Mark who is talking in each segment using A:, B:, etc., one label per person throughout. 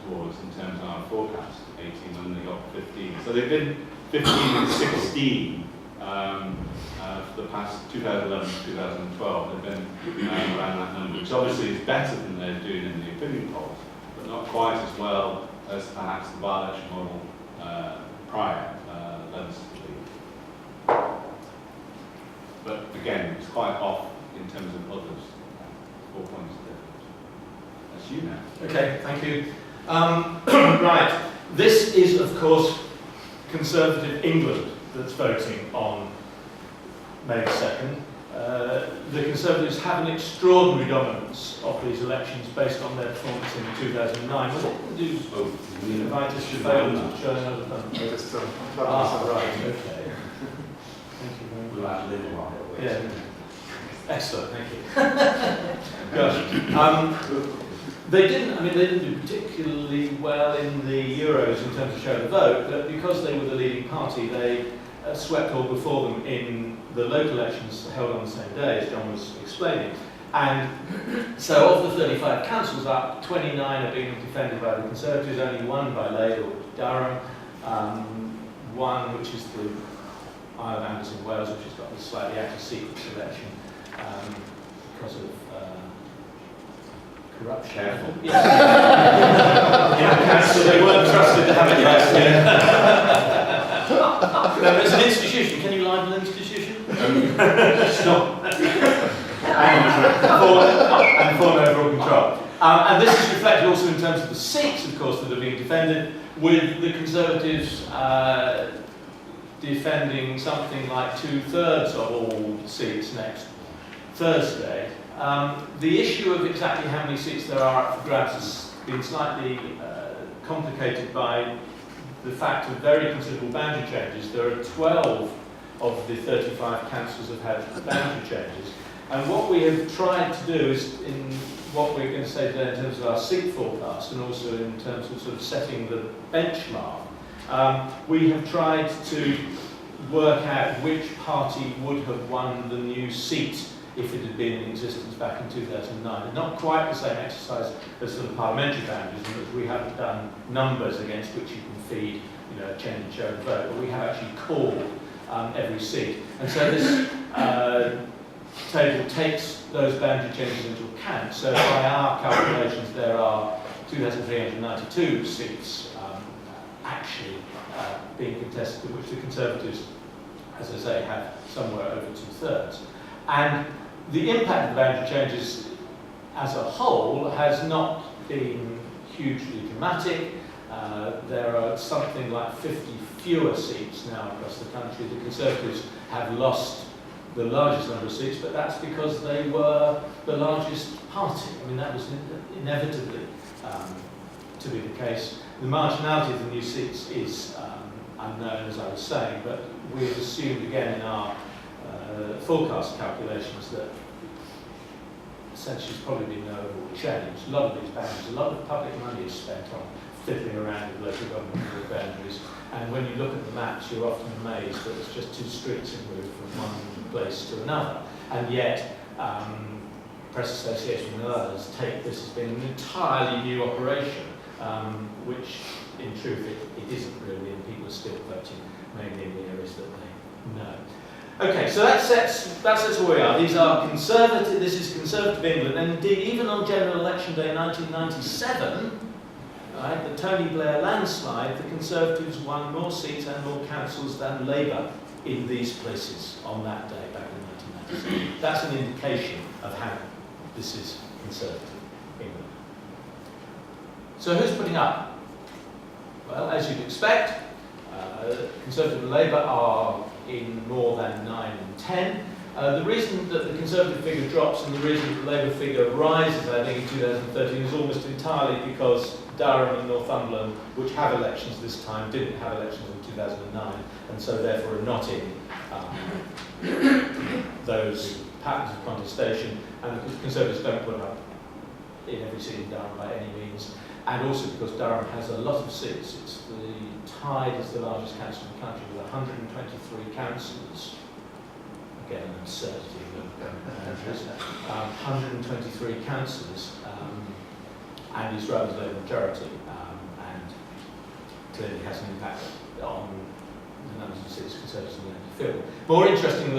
A: towards in terms of our forecast, 18 when they got 15. So they've been 15 and 16 for the past 2011 to 2012. They've been around that number, which obviously is better than they're doing in the opinion polls, but not quite as well as perhaps the by-election model prior led us to believe. But again, it's quite off in terms of others. 4 points different. That's you now.
B: Okay, thank you. Right, this is of course Conservative England that's voting on May 2nd. The Conservatives have an extraordinary dominance of these elections based on their performance in 2009. Was it the inviters failed to show another thumb? Right, okay. Thank you very much. Yeah. Excellent, thank you. Gosh. They didn't do particularly well in the Euros in terms of share the vote, but because they were the leading party, they swept all before them in the local elections held on the same day, as John was explaining. And so of the 35 councils up, 29 are being defended by the Conservatives, only one by Labour, Durham, one which is the Isle of Anders in Wales, which has got this slightly anti-secret selection because of corruption.
A: Careful.
B: Yes. So they weren't trusted to have it last year. No, it's an institution. Can you libel an institution? Stop. And for overall control. And this is reflected also in terms of the seats, of course, that are being defended, with the Conservatives defending something like 2/3 of all seats next Thursday. The issue of exactly how many seats there are up for grabs has been slightly complicated by the fact of very considerable boundary changes. There are 12 of the 35 councils have had boundary changes. And what we have tried to do is, in what we're going to say today in terms of our seat forecast and also in terms of sort of setting the benchmark, we have tried to work out which party would have won the new seat if it had been in existence back in 2009. And not quite the same exercise as sort of parliamentary boundaries, in which we haven't done numbers against which you can feed, a change in share of vote, but we have actually called every seat. And so this table takes those boundary changes into account. So by our calculations, there are 2,392 seats actually being contested, which the Conservatives, as I say, have somewhere over 2/3. And the impact of the boundary changes as a whole has not been hugely dramatic. There are something like 50 fewer seats now across the country. The Conservatives have lost the largest number of seats, but that's because they were the largest party. I mean, that was inevitably to be the case. The marginality of the new seats is unknown, as I was saying, but we've assumed again in our forecast calculations that essentially there's probably been no overall change. A lot of these boundaries, a lot of public money is spent on fiddling around with local government boundaries, and when you look at the maps, you're often amazed that it's just 2 streets have moved from one place to another, and yet Press Association and others take this as being an entirely new operation, which in truth it isn't really, and people are still voting mainly in the areas that they know. Okay, so that sets where we are. These are Conservative, this is Conservative England, and indeed even on General Election Day 1997, right, the Tony Blair landslide, the Conservatives won more seats and more councils than Labour in these places on that day back in 1997. That's an indication of how this is Conservative England. So who's putting up? Well, as you'd expect, Conservative and Labour are in more than 9 and 10. The reason that the Conservative figure drops and the reason that the Labour figure rises, I think, in 2013 is almost entirely because Durham and Northumberland, which have elections this time, didn't have elections in 2009, and so therefore are not in those patterns of contestation, and the Conservatives don't put up in every seat in Durham by any means, and also because Durham has a lot of seats. It's tied as the largest council in the country with 123 councillors. Again, an absurdity of 123 councillors, and Israel's Labour majority. clearly has an impact on the numbers of seats Conservatives are going to fill. More interesting,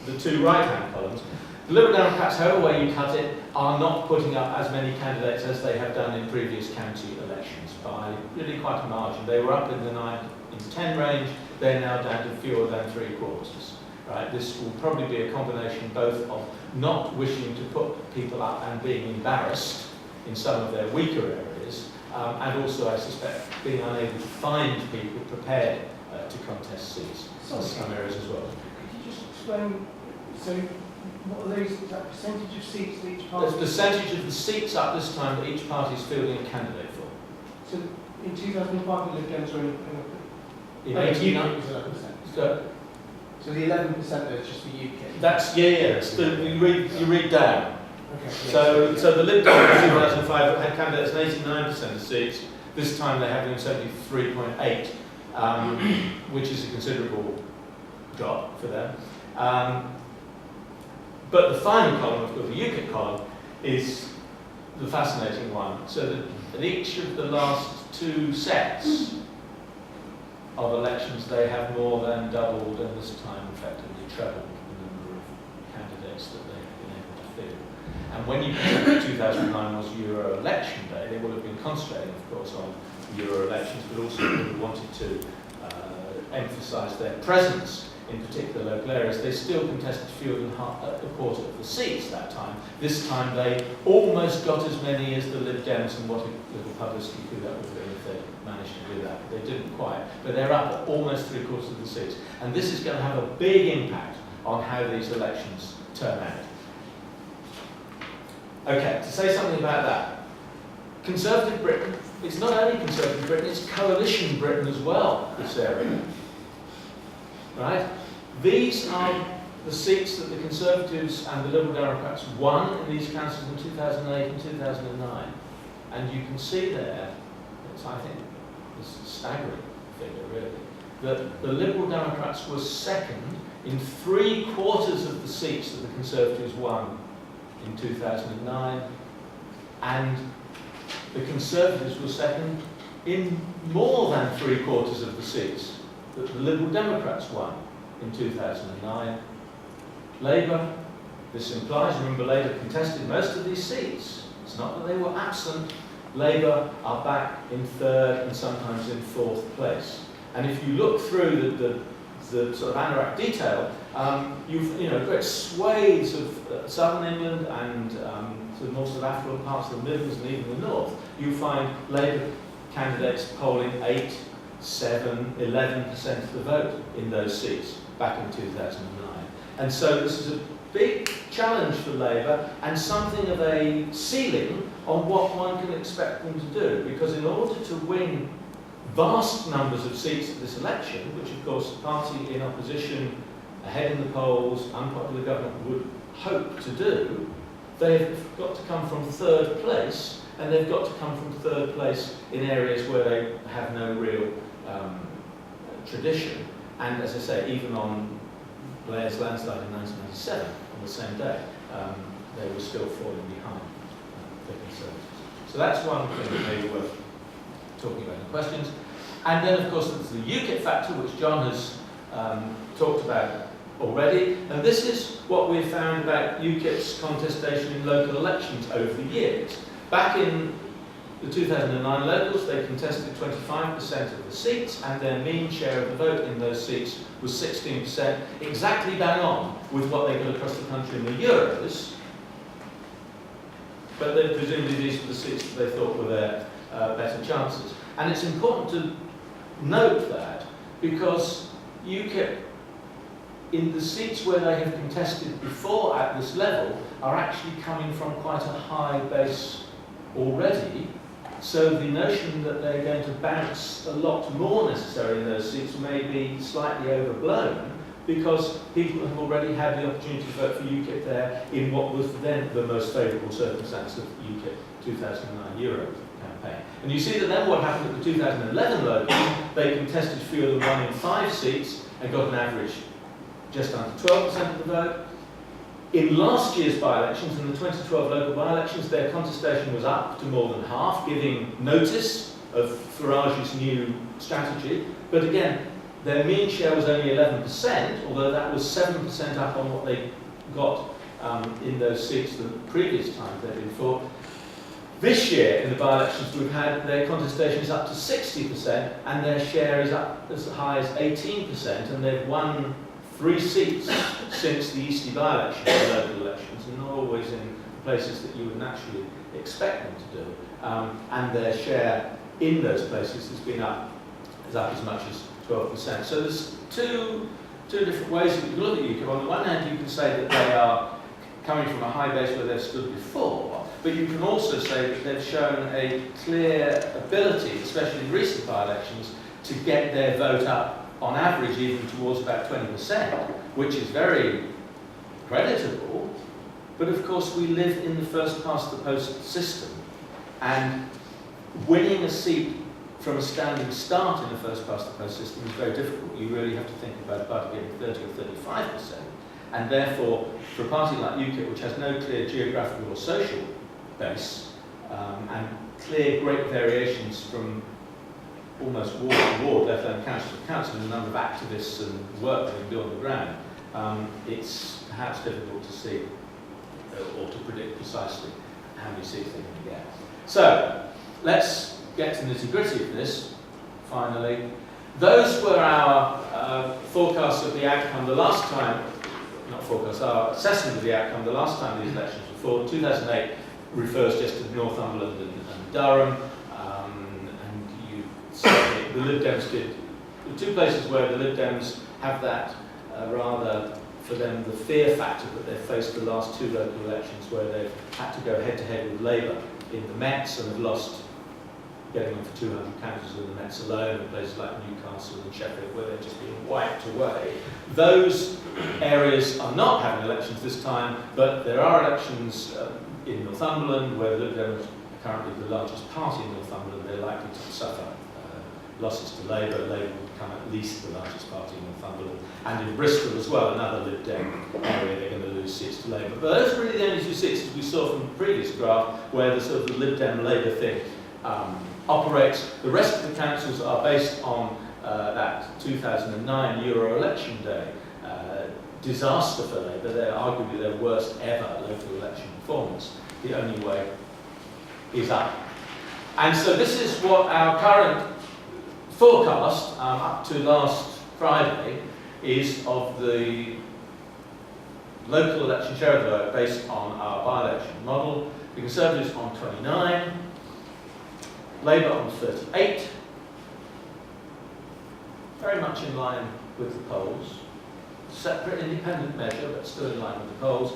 B: the two right-hand columns. The Liberal Democrats, however way you cut it, are not putting up as many candidates as they have done in previous county elections by really quite a margin. They were up in the 9 in 10 range, they're now down to fewer than 3/4. Right? This will probably be a combination both of not wishing to put people up and being embarrassed in some of their weaker areas, and also, I suspect, being unable to find people prepared to contest seats in some areas as well.
C: Could you just explain, so what are those, is that percentage of seats that each party?
B: The percentage of the seats up this time that each party is fielding a candidate for.
C: So in 2005, the Lib Dems were
B: In 89,
C: was 11%.
B: so
C: So the 11% is just for UK?
B: that's, you read down.
C: Okay.
B: So the Lib Dems in 2005 had candidates in 89% of seats. This time they have them in 73.8, which is a considerable drop for them. But the final column, of course, the UKIP column, is the fascinating one. So that in each of the last two sets of elections, they have more than doubled, and this time effectively trebled the number of candidates that they've been able to fill. And when you consider 2009 was Euro election day, they would have been concentrating, of course, on Euro elections, but also wanted to emphasise their presence in particular local areas. They still contested fewer than a quarter of the seats that time. This time they almost got as many as the Lib Dems, and what a little publicity coup that would have been if they managed to do that. They didn't quite, but they're up at almost 3/4 of the seats. And this is going to have a big impact on how these elections turn out. Okay, to say something about that. Conservative Britain, it's not only Conservative Britain, it's coalition Britain as well, this area. Right? These are the seats that the Conservatives and the Liberal Democrats won in these councils in 2008 and 2009. And you can see there, it's, I think, it's a staggering figure really, that the Liberal Democrats were second in 3/4 of the seats that the Conservatives won in 2009, and the Conservatives were second in more than 3/4 of the seats that the Liberal Democrats won in 2009. Labour, this implies, remember Labour contested most of these seats. It's not that they were absent. Labour are back in 3rd and sometimes in 4th place. And if you look through the sort of anorak detail, you've great swathes of southern England and sort of more sort of affluent parts of the Midlands and even the north. You find Labour candidates polling 8, 7, 11% of the vote in those seats back in 2009. And so this is a big challenge for Labour and something of a ceiling on what one can expect them to do. Because in order to win vast numbers of seats at this election, which of course the party in opposition, ahead in the polls, unpopular government would hope to do, they've got to come from 3rd place, and they've got to come from 3rd place in areas where they have no real tradition. And as I say, even on Blair's landslide in 1997, on the same day, they were still falling behind the Conservatives. So that's one thing that may be worth talking about in questions. And then, of course, there's the UKIP factor, which John has talked about already. And this is what we've found about UKIP's contestation in local elections over the years. Back in the 2009 locals, they contested 25% of the seats, and their mean share of the vote in those seats was 16%, exactly bang on with what they got across the country in the Euros. But then presumably these were the seats that they thought were their better chances. And it's important to note that, because UKIP, in the seats where they have contested before at this level, are actually coming from quite a high base already. So the notion that they're going to bounce a lot more necessarily in those seats may be slightly overblown, because people have already had the opportunity to vote for UKIP there in what was then the most favourable circumstance of UKIP 2009 Euro campaign. And you see that then what happened at the 2011 local, they contested fewer than 1 in 5 seats and got an average just under 12% of the vote. In last year's by-elections, in the 2012 local by-elections, their contestation was up to more than half, giving notice of Farage's new strategy. But again, their mean share was only 11%, although that was 7% up on what they got in those seats the previous time they'd been fought. This year, in the by-elections we've had, their contestation is up to 60%, and their share is up as high as 18%, and they've won 3 seats since the Eastleigh by-election, the local elections, and not always in places that you would naturally expect them to do. And their share in those places has been up as much as 12%. So there's two different ways that you can look at UKIP. On the one hand, you can say that they are coming from a high base where they've stood before, but you can also say that they've shown a clear ability, especially in recent by-elections, to get their vote up on average even towards about 20%, which is very creditable. But of course we live in the first-past-the-post system, and winning a seat from a standing start in the first-past-the-post system is very difficult. You really have to think about a party getting 30 or 35%, and therefore for a party like UKIP, which has no clear geographical or social base, and clear great variations from almost ward to ward, let alone council to council, in the number of activists and work they can do on the ground, it's perhaps difficult to see or to predict precisely how many seats they're going to get. So, let's get to the nitty-gritty of this, finally. Those were our forecasts of the outcome the last time, not forecasts, our assessment of the outcome the last time these elections were fought. 2008 refers just to Northumberland and Durham, and you see the Lib Dems did. The 2 places where the Lib Dems have that rather, for them, the fear factor that they've faced the last 2 local elections where they've had to go head-to-head with Labour in the Mets and have lost, getting on for 200 councils in the Mets alone, in places like Newcastle and Sheffield, where they're just being wiped away. Those areas are not having elections this time, but there are elections in Northumberland, where the Lib Dems are currently the largest party in Northumberland. They're likely to suffer losses to Labour. Labour will become at least the largest party in Northumberland. And in Bristol as well, another Lib Dem area, they're going to lose seats to Labour. But those are really the only 2 seats, as we saw from the previous graph, where the sort of the Lib Dem Labour thing operates. The rest of the councils are based on that 2009 Euro election day. Disaster for Labour. They're arguably their worst ever local election performance. The only way is up. And so this is what our current forecast, up to last Friday, is of the local election share of the vote based on our by-election model. The Conservatives on 29, Labour on 38, very much in line with the polls. Separate independent measure, but still in line with the polls.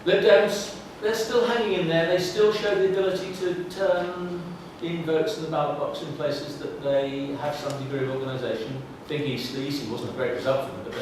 B: Lib Dems, they're still hanging in there. They still show the ability to turn in votes in the ballot box in places that they have some degree of organisation. Think Eastleigh. Eastleigh wasn't a great result for them, but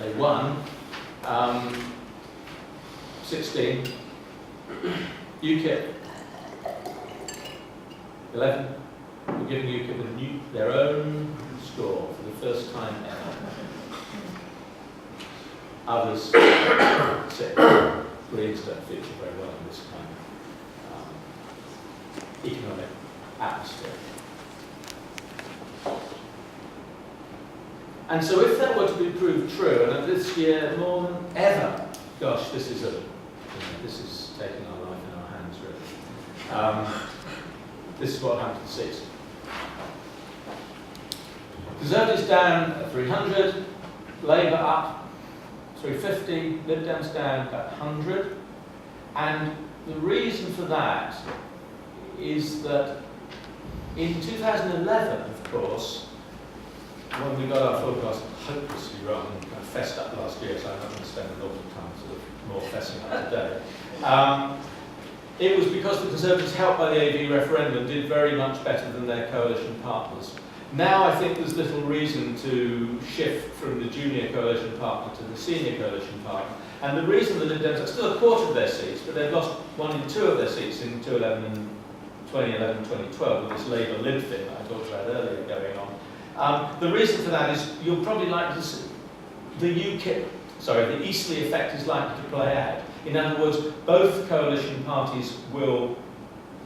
B: they won. 16. UKIP 11. We're giving UKIP their own score for the first time ever. Others 6. Greens don't feature very well in this kind of economic atmosphere. And so if that were to be proved true, and that this year more than ever, gosh, this is taking our life in our hands, really. This is what happened to 6. Conservatives down at 300, Labour up 350, Lib Dems down about 100. And the reason for that is that in 2011, of course, when we got our forecast hopelessly wrong and kind of fessed up last year, so I'm not going to spend an awful time sort of more fessing up today, it was because the Conservatives, helped by the AV referendum, did very much better than their coalition partners. Now I think there's little reason to shift from the junior coalition partner to the senior coalition partner. And the reason the Lib Dems are still a quarter of their seats, but they've lost 1 in 2 of their seats in 2011 and 2012 with this Labour-Lib thing that I talked about earlier going on. The reason for that is you'll probably like to see the Eastleigh effect is likely to play out. In other words, both coalition parties will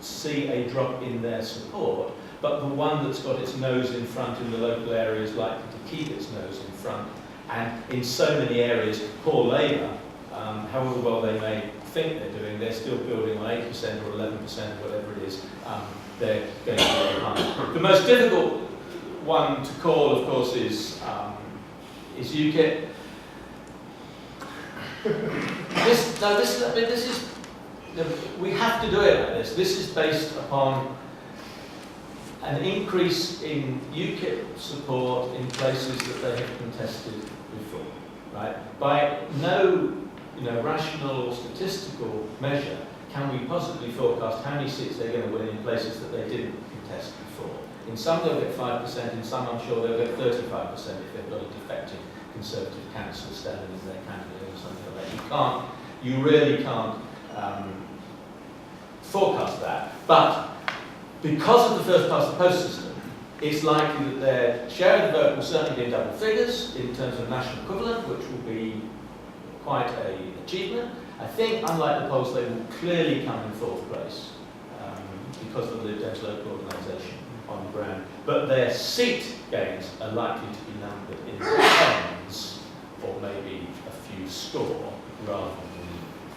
B: see a drop in their support, but the one that's got its nose in front in the local area is likely to keep its nose in front. And in so many areas, poor Labour, however well they may think they're doing, they're still building on 8% or 11% or whatever it is. They're going to be behind. The most difficult one to call, of course, is UKIP. We have to do it like this. This is based upon an increase in UKIP support in places that they have contested before, right? By no, rational or statistical measure can we possibly forecast how many seats they're going to win in places that they didn't contest before. In some they'll get 5%, in some I'm sure they'll get 35% if they've got a defective Conservative council standing as their candidate or something like that. You really can't forecast that. But because of the first past the post system, it's likely that their share of the vote will certainly be in double figures in terms of national equivalent, which will be quite an achievement. I think, unlike the polls, they will clearly come in fourth place because of the Lib Dems local organisation on the ground. But their seat gains are likely to be numbered in the tens or maybe a few score rather than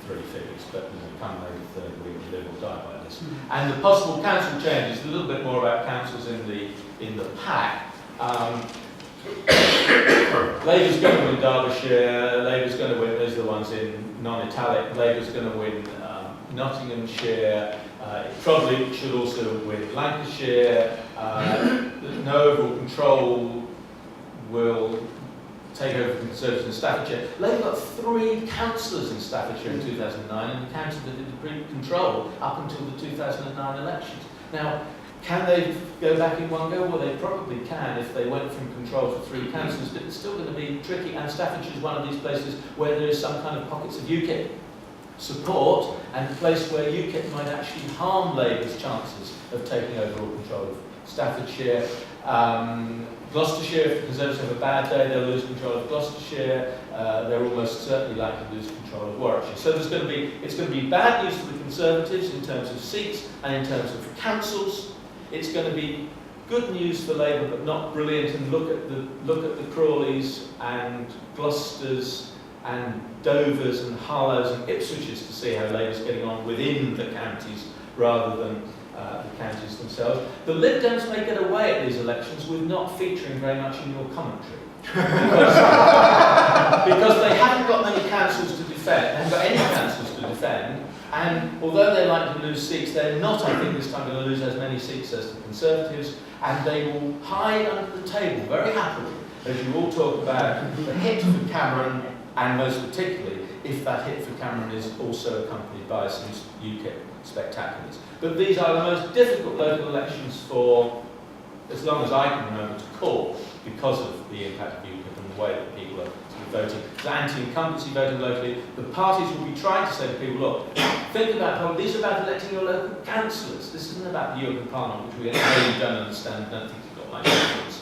B: three figures. But come maybe third, we will live or die by this. And the possible council changes, a little bit more about councils in the pack. Labour's going to win Derbyshire, Labour's going to win, those are the ones in non-italic, Labour's going to win Nottinghamshire, it probably should also win Lancashire, no overall control will take over from Conservatives in Staffordshire. Labour got 3 councillors in Staffordshire in 2009 and the county that did control up until the 2009 elections. Now, can they go back in one go? Well, they probably can if they went from control to 3 councillors, but it's still going to be tricky. And Staffordshire is one of these places where there is some kind of pockets of UKIP support and a place where UKIP might actually harm Labour's chances of taking overall control of Staffordshire. Gloucestershire, if the Conservatives have a bad day, they'll lose control of Gloucestershire. They're almost certainly likely to lose control of Warwickshire. So it's going to be bad news for the Conservatives in terms of seats and in terms of councils. It's going to be good news for Labour, but not brilliant. And look at the Crawleys and Gloucesters and Dovers and Harlows and Ipswiches to see how Labour's getting on within the counties rather than the counties themselves. The Lib Dems may get away at these elections with not featuring very much in your commentary. Because they haven't got many councils to defend, they haven't got any councils to defend, and although they're likely to lose seats, they're not, I think, this time going to lose as many seats as the Conservatives, and they will hide under the table very happily as you all talk about the hit for Cameron, and most particularly if that hit for Cameron is also accompanied by some UKIP spectaculars. But these are the most difficult local elections for as long as I can remember to call because of the impact of UKIP and the way that people are voting. The anti-incumbency voting locally, the parties will be trying to say to people, look, think about, these are about electing your local councillors. This isn't about the European Parliament, which we really don't understand, don't think it's got much influence.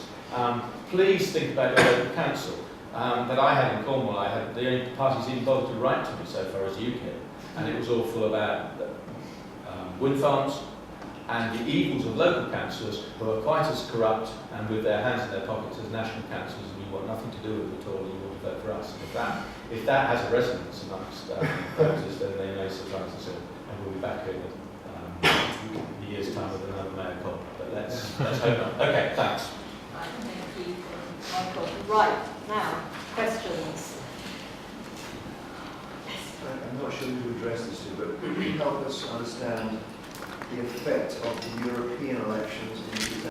B: Please think about your local council. That I had in Cornwall, I had the only parties even bothered to write to me so far as UKIP, and it was all full about wind farms and the evils of local councillors who are quite as corrupt and with their hands in their pockets as national councillors, and you want nothing to do with it at all, and you want to vote for us. And if that has a resonance amongst voters, then they may surprise us all, and we'll be back here in a year's time with another mayor call. But let's hope not. Okay, thanks.
D: Thank you, Michael. Right, now, questions.
E: I'm not sure who to address this to, but could you help us understand the effect of the European elections in